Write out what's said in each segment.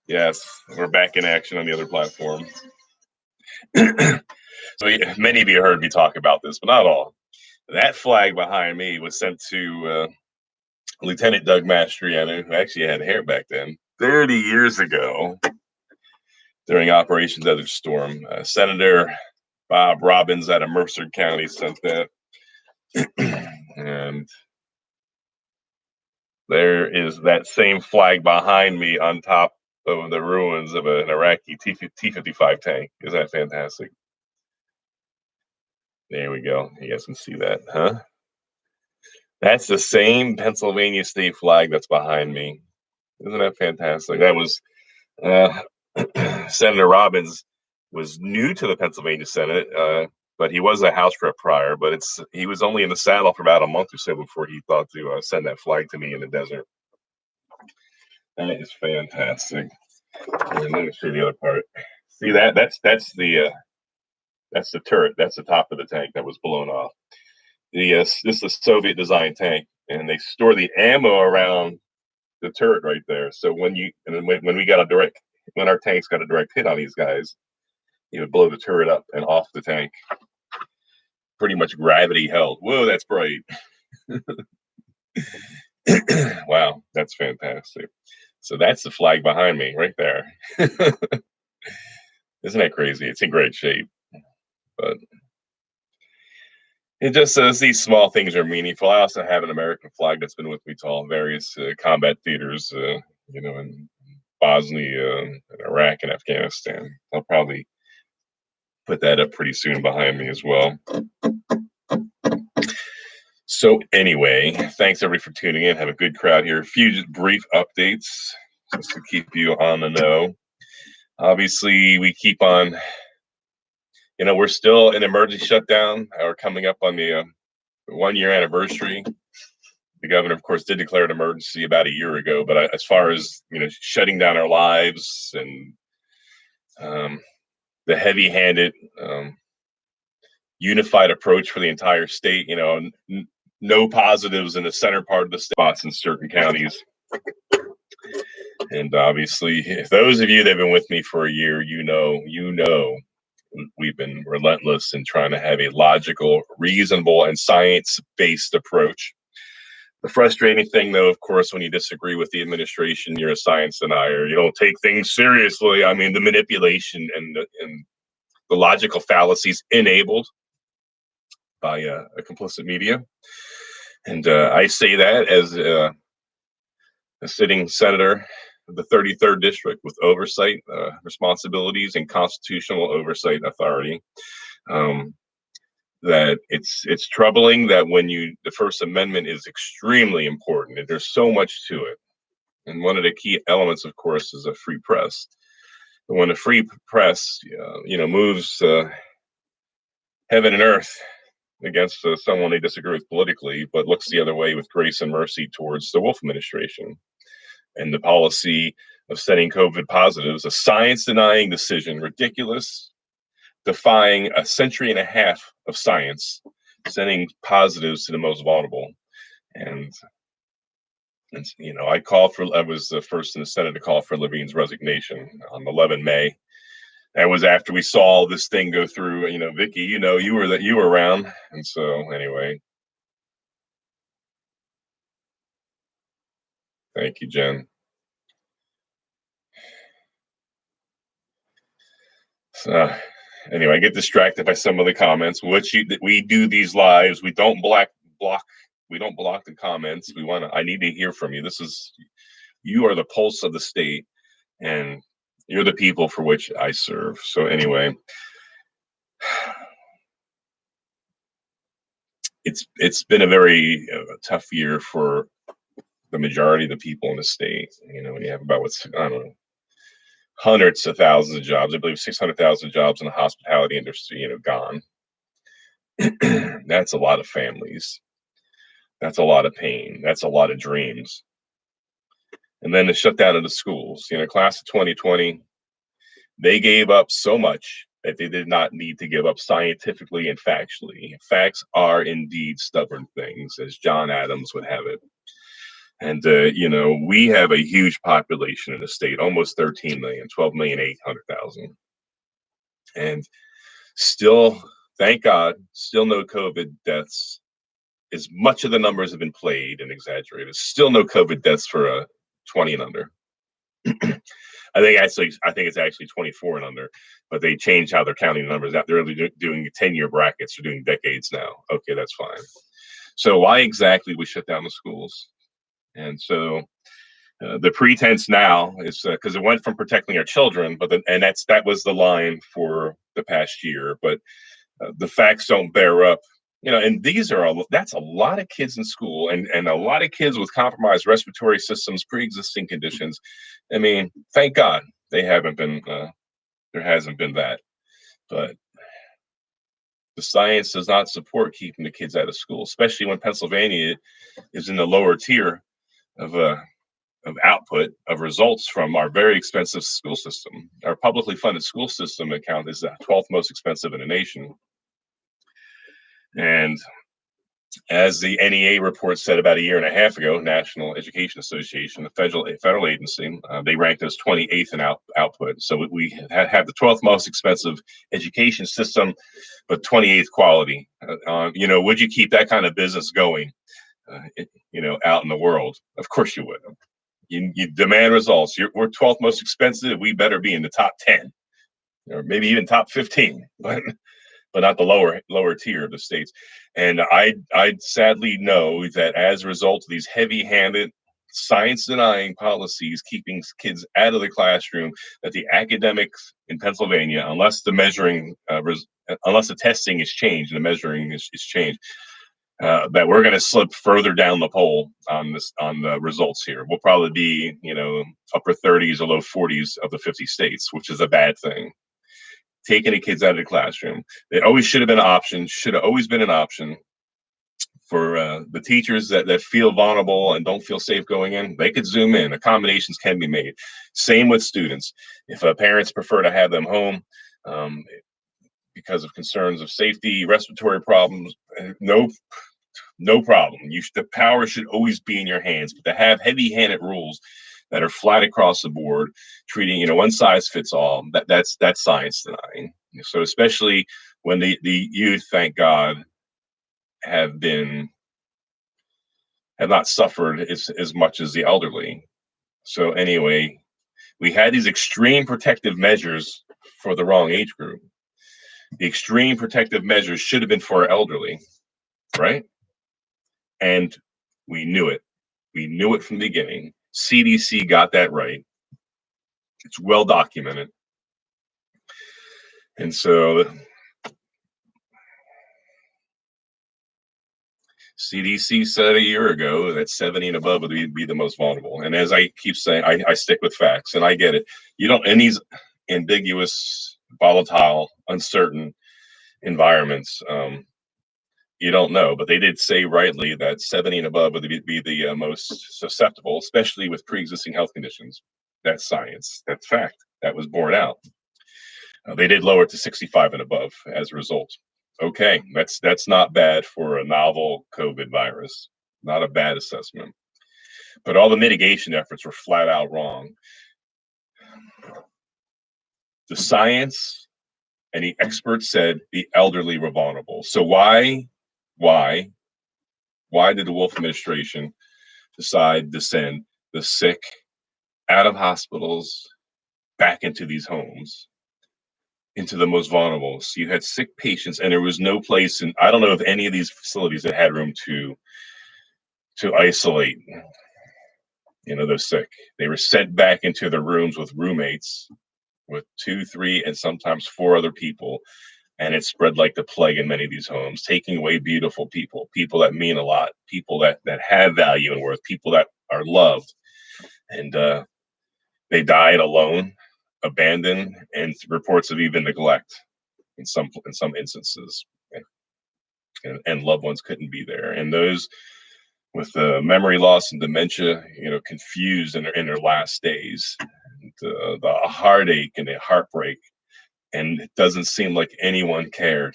Yes, we're back in action on the other platform. So many of you heard me talk about this, but not all. That flag behind me was sent to Lieutenant Doug Mastriano, who actually had hair back then, 30 years ago during Operation Desert Storm. Senator Bob Robbins out of Mercer County sent that. And there is that same flag behind me on top of the ruins of an Iraqi T-55 tank. Isn't that fantastic? There we go. You guys can see that, huh? That's the same Pennsylvania state flag that's behind me. Isn't that fantastic? That was uh, Senator Robbins was new to the Pennsylvania Senate, but he was a House rep prior. But he was only in the saddle for about a month or so before he thought to send that flag to me in the desert. That is fantastic. And let me show you the other part. See that? That's the turret. That's the top of the tank that was blown off. This is a Soviet designed tank, and they store the ammo around the turret right there. So when we got a direct when our tanks got a direct hit on these guys, he would blow the turret up and off the tank. Pretty much gravity held. Whoa, that's bright. Wow, that's fantastic. So that's the flag behind me right there. Isn't that crazy? It's in great shape. But it just says these small things are meaningful. I also have an American flag that's been with me to all various combat theaters, in Bosnia, and Iraq, and Afghanistan. I'll probably put that up pretty soon behind me as well. So anyway, thanks everybody for tuning in. Have a good crowd here. A few just brief updates just to keep you on the know. Obviously, we keep on, we're still in emergency shutdown. We're coming up on the 1 year anniversary. The governor, of course, did declare an emergency about a year ago, but as far as, shutting down our lives and the heavy-handed unified approach for the entire state, no positives in the center part of the spots in certain counties. And obviously, if those of you that have been with me for a year, you know, we've been relentless in trying to have a logical, reasonable, and science-based approach. The frustrating thing, though, of course, when you disagree with the administration, you're a science denier. You don't take things seriously. I mean, the manipulation and the logical fallacies enabled by a complicit media. And I say that as a sitting senator of the 33rd district with oversight responsibilities and constitutional oversight authority. That it's troubling that the First Amendment is extremely important, and there's so much to it. And one of the key elements, of course, is a free press. But when a free press, moves heaven and earth against someone they disagree with politically, but looks the other way with grace and mercy towards the Wolf administration and the policy of sending COVID positives, a science-denying decision, ridiculous, defying a century and a half of science, sending positives to the most vulnerable. And I was the first in the Senate to call for Levine's resignation on 11 May. That was after we saw this thing go through. Vicky, you were around, and so anyway. Thank you, Jen. So anyway, I get distracted by some of the comments. We do these lives. We don't block. We don't block the comments. I need to hear from you. You are the pulse of the state, and you're the people for which I serve. So anyway, it's been a very tough year for the majority of the people in the state. When you have about I don't know, hundreds of thousands of jobs. I believe 600,000 jobs in the hospitality industry, gone. That's a lot of families. That's a lot of pain. That's a lot of dreams. And then the shutdown of the schools. Class of 2020, they gave up so much that they did not need to give up scientifically and factually. Facts are indeed stubborn things, as John Adams would have it. And, we have a huge population in the state, almost 13 million, 12,800,000. And still, thank God, still no COVID deaths. As much of the numbers have been played and exaggerated, still no COVID deaths for 20 and under. I think it's actually 24 and under, but they changed how they're counting the numbers out. They're really doing 10-year brackets. They're doing decades now. Okay, that's fine. So why exactly we shut down the schools? And so the pretense now is because it went from protecting our children, but that was the line for the past year. But the facts don't bear up. And that's a lot of kids in school, and a lot of kids with compromised respiratory systems, pre-existing conditions. I mean, thank God they haven't been. There hasn't been that, but the science does not support keeping the kids out of school, especially when Pennsylvania is in the lower tier of output of results from our very expensive school system. Our publicly funded school system account is the 12th most expensive in the nation. And as the NEA report said about a year and a half ago, National Education Association, the federal agency, they ranked us 28th in output. So we have the 12th most expensive education system, but 28th quality. Would you keep that kind of business going, out in the world? Of course you would. You demand results. We're 12th most expensive. We better be in the top 10, or maybe even top 15. But not the lower tier of the states. And I sadly know that as a result of these heavy-handed, science-denying policies keeping kids out of the classroom, that the academics in Pennsylvania, unless the testing is changed and the measuring is changed, that we're going to slip further down the pole on the results here. We'll probably be, upper 30s or low 40s of the 50 states, which is a bad thing. Taking the kids out of the classroom. It always should have been an option, should have always been an option for the teachers that feel vulnerable and don't feel safe going in. They could Zoom in. Accommodations can be made. Same with students. If parents prefer to have them home because of concerns of safety, respiratory problems, no problem. The power should always be in your hands. But to have heavy-handed rules that are flat across the board, treating one size fits all, that's science denying. So especially when the youth, thank God, have not suffered as much as the elderly. So anyway, we had these extreme protective measures for the wrong age group. The extreme protective measures should have been for our elderly, right? And we knew it. We knew it from the beginning. CDC got that right. It's well documented. And so CDC said a year ago that 70 and above would be the most vulnerable. And as I keep saying, I stick with facts, and I get it. You don't, in these ambiguous, volatile, uncertain environments, you don't know. But they did say rightly that 70 and above would be the most susceptible, especially with pre-existing health conditions. That's science. That's fact. That was borne out. They did lower it to 65 and above as a result. Okay, that's not bad for a novel COVID virus. Not a bad assessment. But all the mitigation efforts were flat out wrong. The science and the experts said the elderly were vulnerable. So why did the Wolf administration decide to send the sick out of hospitals back into these homes, into the most vulnerable? So you had sick patients, and there was no place, and I don't know of any of these facilities that had room to isolate, those sick. They were sent back into their rooms with roommates, with 2, 3, and sometimes 4 other people, and it spread like the plague in many of these homes, taking away beautiful people that mean a lot, people that have value and worth, people that are loved, and they died alone, abandoned, and reports of even neglect in some instances, and loved ones couldn't be there, and those with memory loss and dementia, confused in their last days, and, the heartache and the heartbreak, and it doesn't seem like anyone cared,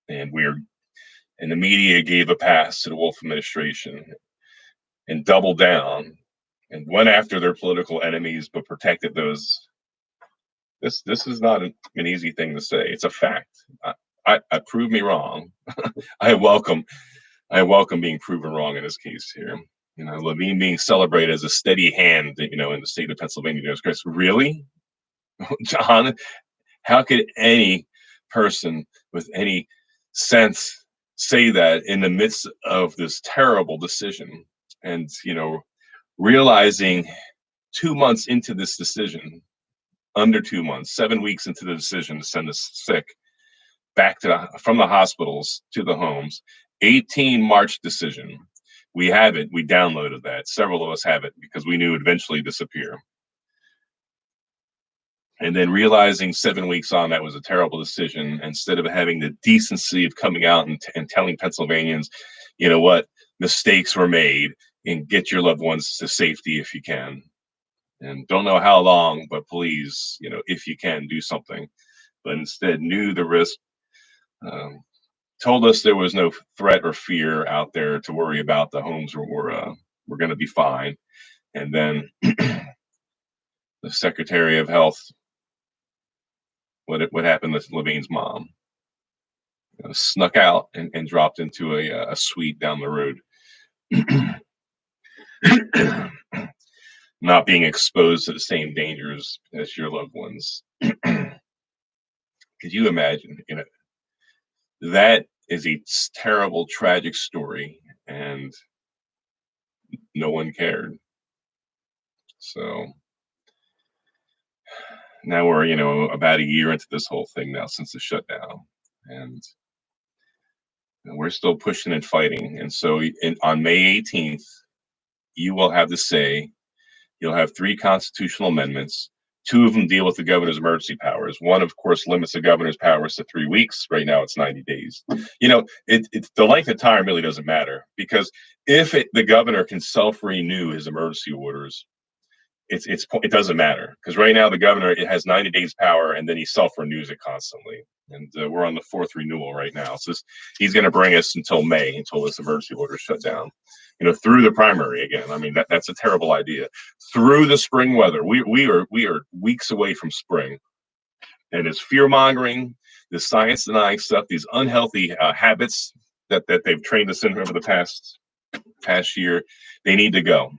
and the media gave a pass to the Wolf administration. and doubled down and went after their political enemies, but protected those. This is not an easy thing to say. It's a fact. I prove me wrong. I welcome I welcome being proven wrong in this case here. You know, Levine being celebrated as a steady hand, you know, in the state of Pennsylvania. Chris, really, John? How could any person with any sense say that in the midst of this terrible decision? And you know, realizing 2 months into this decision, under 2 months, 7 weeks into the decision to send us sick back to from the hospitals to the homes, 18 March decision. We have it. We downloaded that. Several of us have it because we knew it would eventually disappear. And then realizing 7 weeks on that was a terrible decision, instead of having the decency of coming out and telling Pennsylvanians, you know what, mistakes were made and get your loved ones to safety if you can. And don't know how long, but please, you know, if you can, do something. But instead knew the risk, told us there was no threat or fear out there to worry about. The homes were going to be fine. And then the Secretary of Health, what happened to Levine's mom? Snuck out and dropped into a suite down the road, not being exposed to the same dangers as your loved ones. Could you imagine? You know, that is a terrible, tragic story, and no one cared. So now we're, you know, about a year into this whole thing now since the shutdown, and we're still pushing and fighting. And so on May 18th, you will have the say. You'll have 3 constitutional amendments. 2 of them deal with the governor's emergency powers. One, of course, limits the governor's powers to 3 weeks. Right now, it's 90 days. You know, it's the length of time really doesn't matter, because if the governor can self-renew his emergency orders, it doesn't matter, because right now the governor, it has 90 days power, and then he self-renews it constantly. And we're on the 4th renewal right now. So he's going to bring us until May, until this emergency order is shut down. You know, through the primary again. I mean, that's a terrible idea. Through the spring weather, we are weeks away from spring, and it's fear mongering, the science denying stuff, these unhealthy habits that they've trained us in over the past year. They need to go.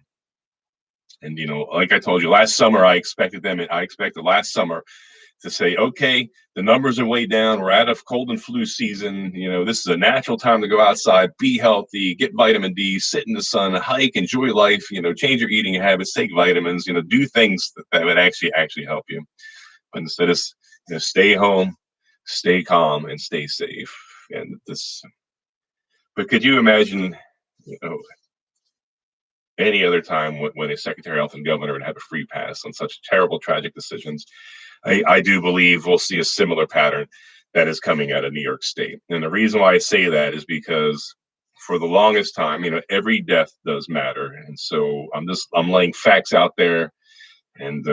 And you know, like I told you last summer, I expected last summer to say, okay, the numbers are way down. We're out of cold and flu season. You know, this is a natural time to go outside, be healthy, get vitamin D, sit in the sun, hike, enjoy life, you know, change your eating habits, take vitamins, you know, do things that would actually help you. But instead of, you know, stay home, stay calm, and stay safe. And but could you imagine, you know, any other time when a Secretary of Health and governor would have a free pass on such terrible, tragic decisions? I do believe we'll see a similar pattern that is coming out of New York State. And the reason why I say that is because for the longest time, you know, every death does matter. And so I'm laying facts out there, and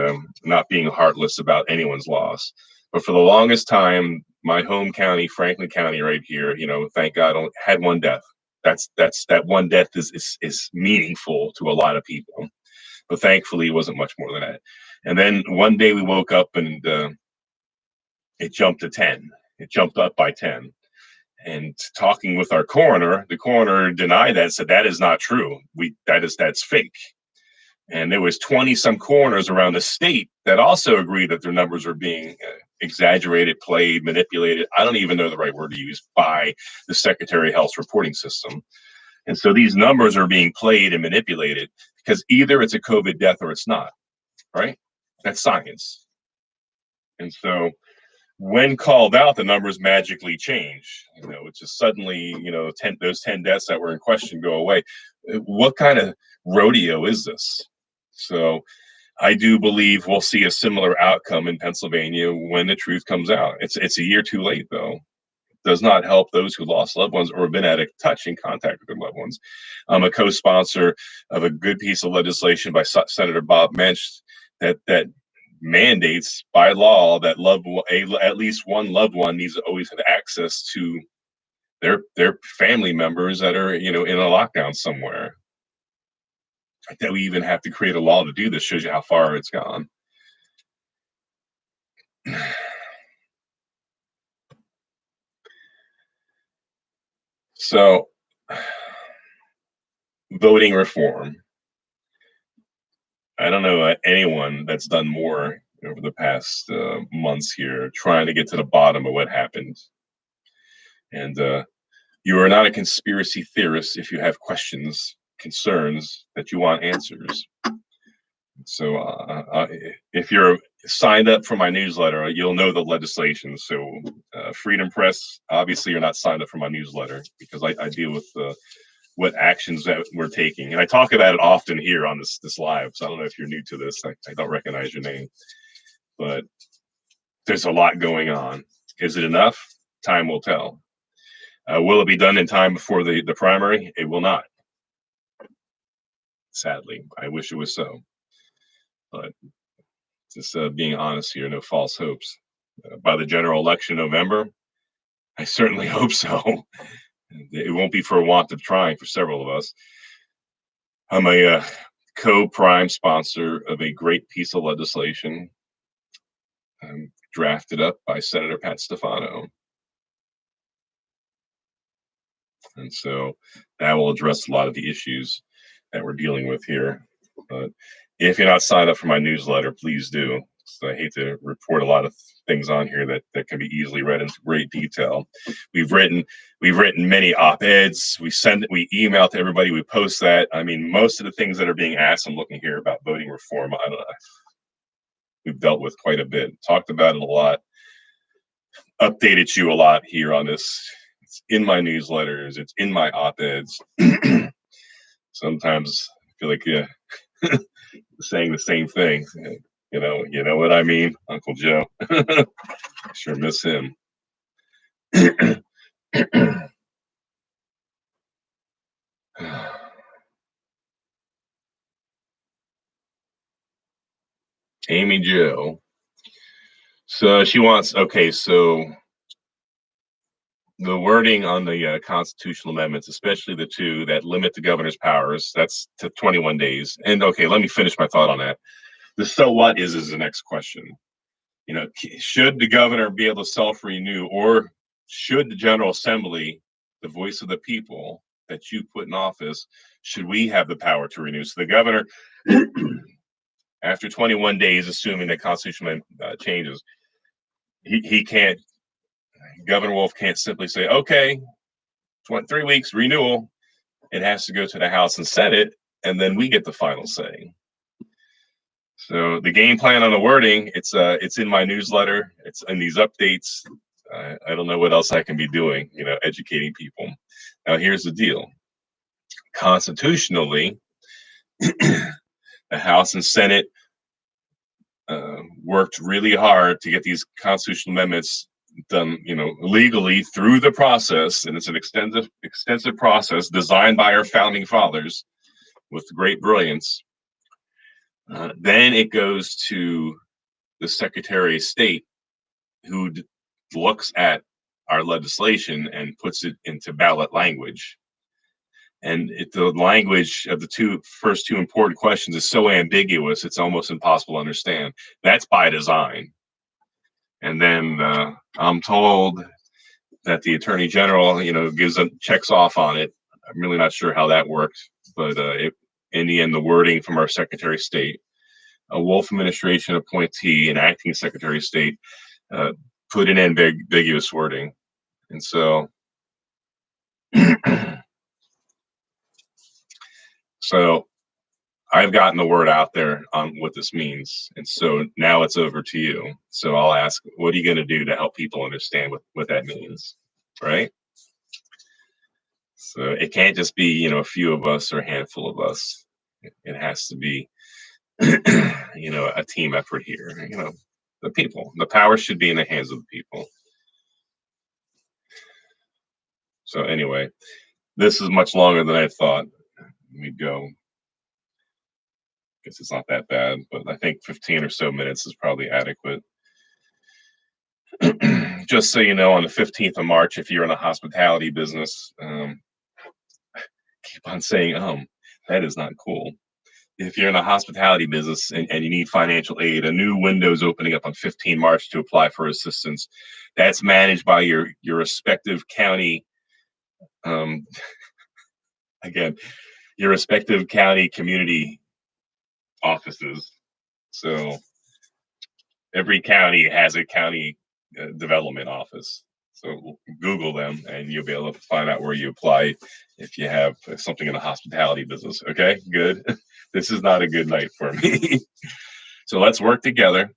not being heartless about anyone's loss. But for the longest time, my home county, Franklin County right here, you know, thank God, only had one death. That one death is meaningful to a lot of people. But thankfully, it wasn't much more than that. And then one day we woke up, and it jumped to 10. It jumped up by 10. And talking with our coroner, the coroner denied that, said that is not true. That's fake. And there was 20 some coroners around the state that also agreed that their numbers were being exaggerated, played, manipulated. I don't even know the right word to use, by the Secretary of Health's reporting system. And so these numbers are being played and manipulated because either it's a COVID death or it's not, right? That's science. And so when called out, the numbers magically change. You know, it's just suddenly, you know, those 10 deaths that were in question go away. What kind of rodeo is this? So I do believe we'll see a similar outcome in Pennsylvania when the truth comes out. It's a year too late, though. It does not help those who lost loved ones or have been out of touch in contact with their loved ones. I'm a co-sponsor of a good piece of legislation by Senator Bob Mensch that mandates by law that at least one loved one needs to always have access to their family members that are, you know, in a lockdown somewhere. that we even have to create a law to do this shows you how far it's gone. So, voting reform. I don't know anyone that's done more over the past months here trying to get to the bottom of what happened. And you are not a conspiracy theorist if you have questions, concerns that you want answers. So if you're signed up for my newsletter, you'll know the legislation. So Freedom Press, obviously you're not signed up for my newsletter because I deal with what actions that we're taking. And I talk about it often here on this live. So I don't know if you're new to this. I don't recognize your name, but there's a lot going on. Is it enough? Time will tell. Will it be done in time before the primary? It will not. Sadly, I wish it was so. But just being honest here, no false hopes. By the general election in November, I certainly hope so. It won't be for want of trying for several of us. I'm a co-prime sponsor of a great piece of legislation drafted up by Senator Pat Stefano. And so that will address a lot of the issues that we're dealing with here. But if you're not signed up for my newsletter, please do. So I hate to report a lot of things on here that can be easily read into great detail. We've written many op-eds. We email to everybody. We post that. I mean, most of the things that are being asked, I'm looking here about voting reform. I don't know. We've dealt with quite a bit, talked about it a lot, updated you a lot here on this. It's in my newsletters. It's in my op-eds. Sometimes I feel like saying the same thing. You know what I mean, Uncle Joe. Sure miss him. Amy Jo. So she wants, okay, so the wording on the constitutional amendments, especially the two that limit the governor's powers, that's to 21 days. And okay, let me finish my thought on that. The so what is the next question. You know, should the governor be able to self-renew, or should the General Assembly, the voice of the people that you put in office, should we have the power to renew? So the governor, after 21 days, assuming that constitutional changes, he can't, Governor Wolf can't simply say, okay, 3 weeks renewal. It has to go to the House and Senate, and then we get the final say. So the game plan on the wording, it's in my newsletter. It's in these updates. I don't know what else I can be doing, educating people. Now, here's the deal. Constitutionally, the House and Senate worked really hard to get these constitutional amendments done, legally through the process. And it's an extensive process designed by our founding fathers with great brilliance. Then it goes to the Secretary of State, who looks at our legislation and puts it into ballot language. And the language of the first two important questions is so ambiguous, it's almost impossible to understand. That's by design. And then I'm told that the Attorney General, checks off on it. I'm really not sure how that worked, but in the end, the wording from our Secretary of State, a Wolf administration appointee and acting Secretary of State, put in ambiguous wording. And so, I've gotten the word out there on what this means. And so now it's over to you. So I'll ask, what are you going to do to help people understand what that means? Right? So it can't just be, a few of us or a handful of us. It has to be, a team effort here. The people, the power should be in the hands of the people. So anyway, this is much longer than I thought we'd go. Guess it's not that bad, but I think 15 or so minutes is probably adequate. Just so you know, on the 15th of March, if you're in a hospitality business, keep on saying, that is not cool. if you're in a hospitality business and you need financial aid, a new window's opening up on 15 March to apply for assistance. That's managed by your respective county, um, again, your respective county community offices. So every county has a county development office. So Google them and you'll be able to find out where you apply if you have something in the hospitality business. Okay, good. This is not a good night for me. So let's work together.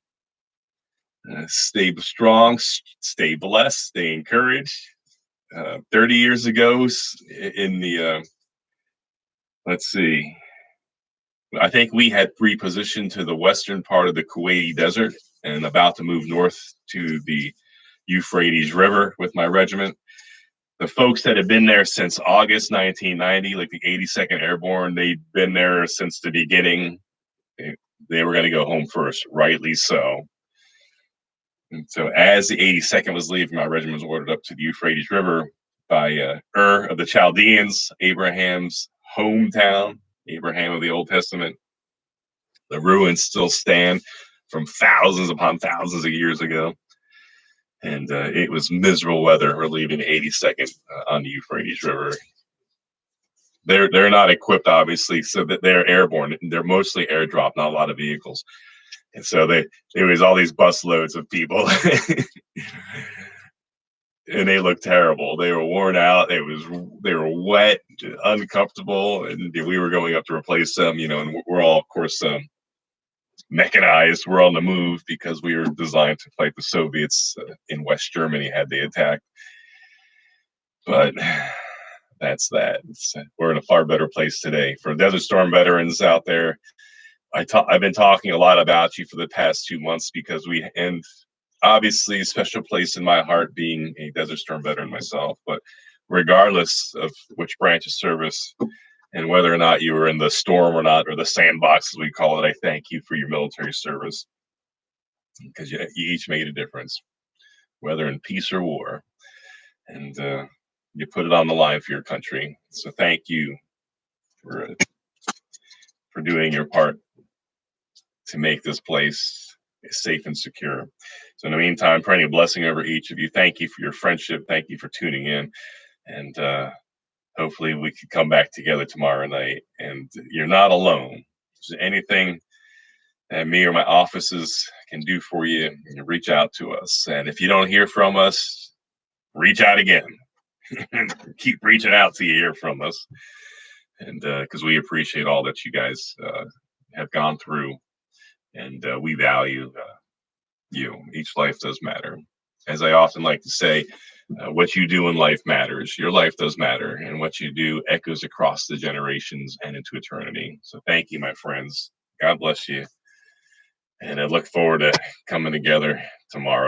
Stay strong, stay blessed, stay encouraged. 30 years ago, in the, let's see, I think we had repositioned to the western part of the Kuwaiti Desert and about to move north to the Euphrates River with my regiment. The folks that had been there since August 1990, like the 82nd Airborne, they'd been there since the beginning. They were going to go home first, rightly so. And so as the 82nd was leaving, my regiment was ordered up to the Euphrates River by Ur of the Chaldeans, Abraham's hometown, Abraham of the Old Testament. The ruins still stand from thousands upon thousands of years ago. And it was miserable weather. We're leaving the 82nd on the Euphrates River. They're not equipped, obviously, so that they're airborne. They're mostly airdrop, not a lot of vehicles. And so there was all these bus loads of people. And they looked terrible. They were worn out. They were wet, uncomfortable, and we were going up to replace them. And we're all, of course, mechanized. We're on the move because we were designed to fight the Soviets in West Germany had they attacked. But that's that. We're in a far better place today. For Desert Storm veterans out there, I've been talking a lot about you for the past 2 months because and obviously a special place in my heart being a Desert Storm veteran myself. But regardless of which branch of service and whether or not you were in the storm or not, or the sandbox as we call it, I thank you for your military service because you each made a difference, whether in peace or war. And you put it on the line for your country. So thank you for doing your part to make this place safe and secure. So in the meantime, praying a blessing over each of you. Thank you for your friendship. Thank you for tuning in. And hopefully we can come back together tomorrow night. And you're not alone. If there's anything that me or my offices can do for you, reach out to us. And if you don't hear from us, reach out again. Keep reaching out till you hear from us. And because we appreciate all that you guys have gone through. And we value you. Each life does matter. As I often like to say, what you do in life matters. Your life does matter. And what you do echoes across the generations and into eternity. So thank you, my friends. God bless you. And I look forward to coming together tomorrow.